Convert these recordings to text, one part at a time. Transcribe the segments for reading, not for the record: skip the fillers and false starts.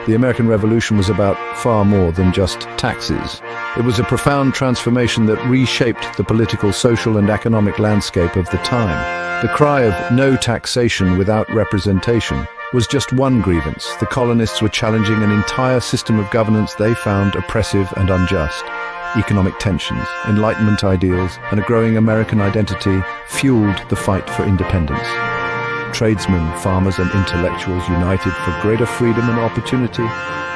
The American Revolution was about far more than just taxes. It was a profound transformation that reshaped the political, social, and economic landscape of the time. The cry of "no taxation without representation" was just one grievance. The colonists were challenging an entire system of governance they found oppressive and unjust. Economic tensions, Enlightenment ideals, and a growing American identity fueled the fight for independence. Tradesmen, farmers, and intellectuals united for greater freedom and opportunity.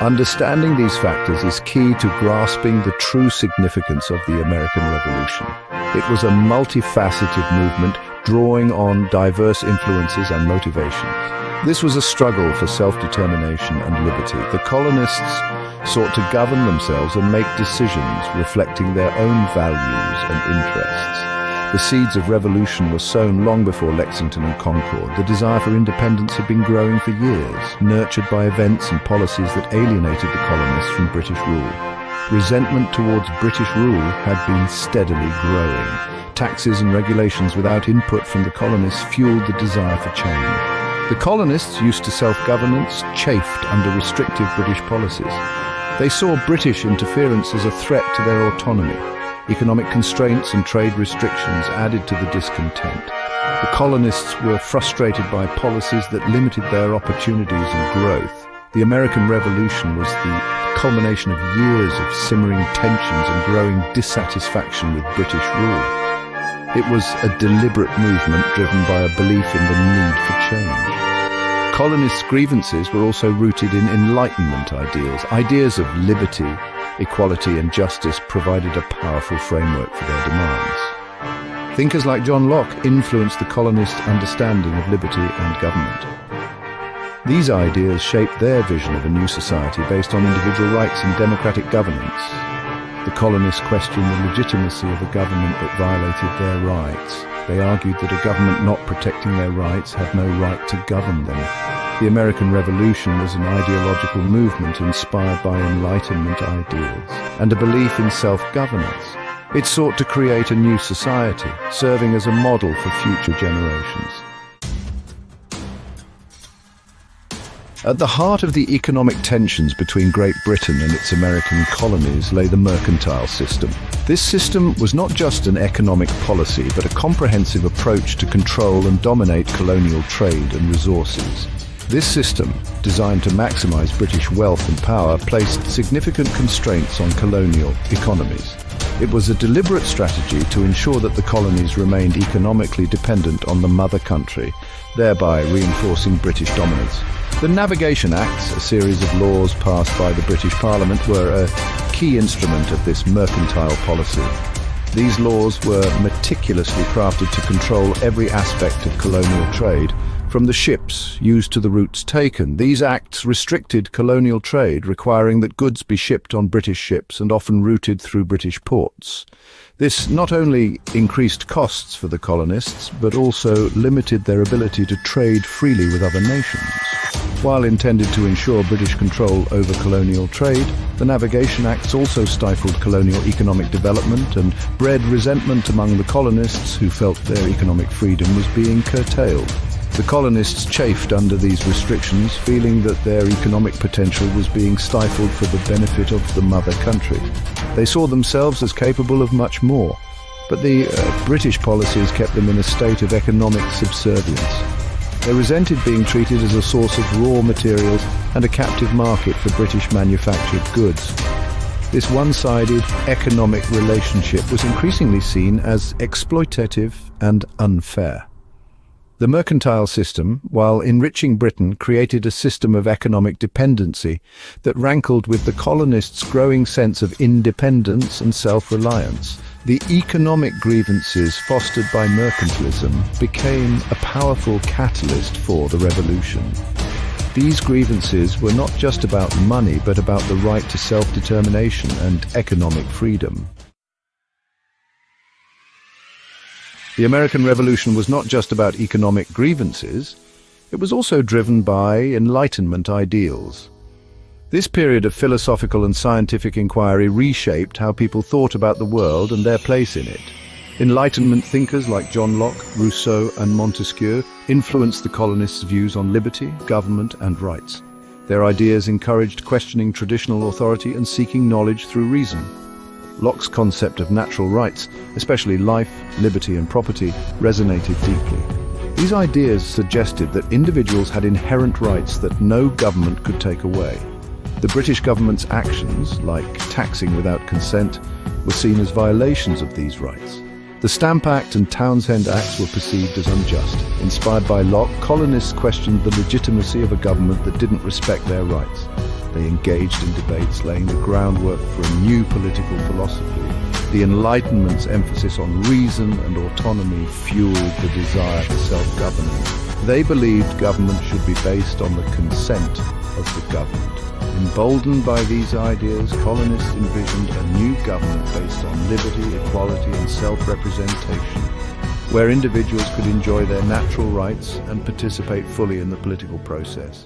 Understanding these factors is key to grasping the true significance of the American Revolution. It was a multifaceted movement drawing on diverse influences and motivations. This was a struggle for self-determination and liberty. The colonists sought to govern themselves and make decisions reflecting their own values and interests. The seeds of revolution were sown long before Lexington and Concord. The desire for independence had been growing for years, nurtured by events and policies that alienated the colonists from British rule. Resentment towards British rule had been steadily growing. Taxes and regulations without input from the colonists fueled the desire for change. The colonists, used to self-governance, chafed under restrictive British policies. They saw British interference as a threat to their autonomy. Economic constraints and trade restrictions added to the discontent. The colonists were frustrated by policies that limited their opportunities and growth. The American Revolution was the culmination of years of simmering tensions and growing dissatisfaction with British rule. It was a deliberate movement driven by a belief in the need for change. Colonists' grievances were also rooted in Enlightenment ideals. Ideas of liberty, equality, and justice provided a powerful framework for their demands. Thinkers like John Locke influenced the colonists' understanding of liberty and government. These ideas shaped their vision of a new society based on individual rights and democratic governance. The colonists questioned the legitimacy of a government that violated their rights. They argued that a government not protecting their rights had no right to govern them. The American Revolution was an ideological movement inspired by Enlightenment ideals and a belief in self-governance. It sought to create a new society, serving as a model for future generations. At the heart of the economic tensions between Great Britain and its American colonies lay the mercantile system. This system was not just an economic policy, but a comprehensive approach to control and dominate colonial trade and resources. This system, designed to maximize British wealth and power, placed significant constraints on colonial economies. It was a deliberate strategy to ensure that the colonies remained economically dependent on the mother country, thereby reinforcing British dominance. The Navigation Acts, a series of laws passed by the British Parliament, were a key instrument of this mercantile policy. These laws were meticulously crafted to control every aspect of colonial trade, from the ships used to the routes taken. These acts restricted colonial trade, requiring that goods be shipped on British ships and often routed through British ports. This not only increased costs for the colonists, but also limited their ability to trade freely with other nations. While intended to ensure British control over colonial trade, the Navigation Acts also stifled colonial economic development and bred resentment among the colonists who felt their economic freedom was being curtailed. The colonists chafed under these restrictions, feeling that their economic potential was being stifled for the benefit of the mother country. They saw themselves as capable of much more, but the British policies kept them in a state of economic subservience. They resented being treated as a source of raw materials and a captive market for British manufactured goods. This one-sided economic relationship was increasingly seen as exploitative and unfair. The mercantile system, while enriching Britain, created a system of economic dependency that rankled with the colonists' growing sense of independence and self-reliance. The economic grievances fostered by mercantilism became a powerful catalyst for the revolution. These grievances were not just about money, but about the right to self-determination and economic freedom. The American Revolution was not just about economic grievances, it was also driven by Enlightenment ideals. This period of philosophical and scientific inquiry reshaped how people thought about the world and their place in it. Enlightenment thinkers like John Locke, Rousseau, and Montesquieu influenced the colonists' views on liberty, government, and rights. Their ideas encouraged questioning traditional authority and seeking knowledge through reason. Locke's concept of natural rights, especially life, liberty and property, resonated deeply. These ideas suggested that individuals had inherent rights that no government could take away. The British government's actions, like taxing without consent, were seen as violations of these rights. The Stamp Act and Townshend Acts were perceived as unjust. Inspired by Locke, colonists questioned the legitimacy of a government that didn't respect their rights. They engaged in debates, laying the groundwork for a new political philosophy. The Enlightenment's emphasis on reason and autonomy fueled the desire for self-governance. They believed government should be based on the consent of the governed. Emboldened by these ideas, colonists envisioned a new government based on liberty, equality and self-representation, where individuals could enjoy their natural rights and participate fully in the political process.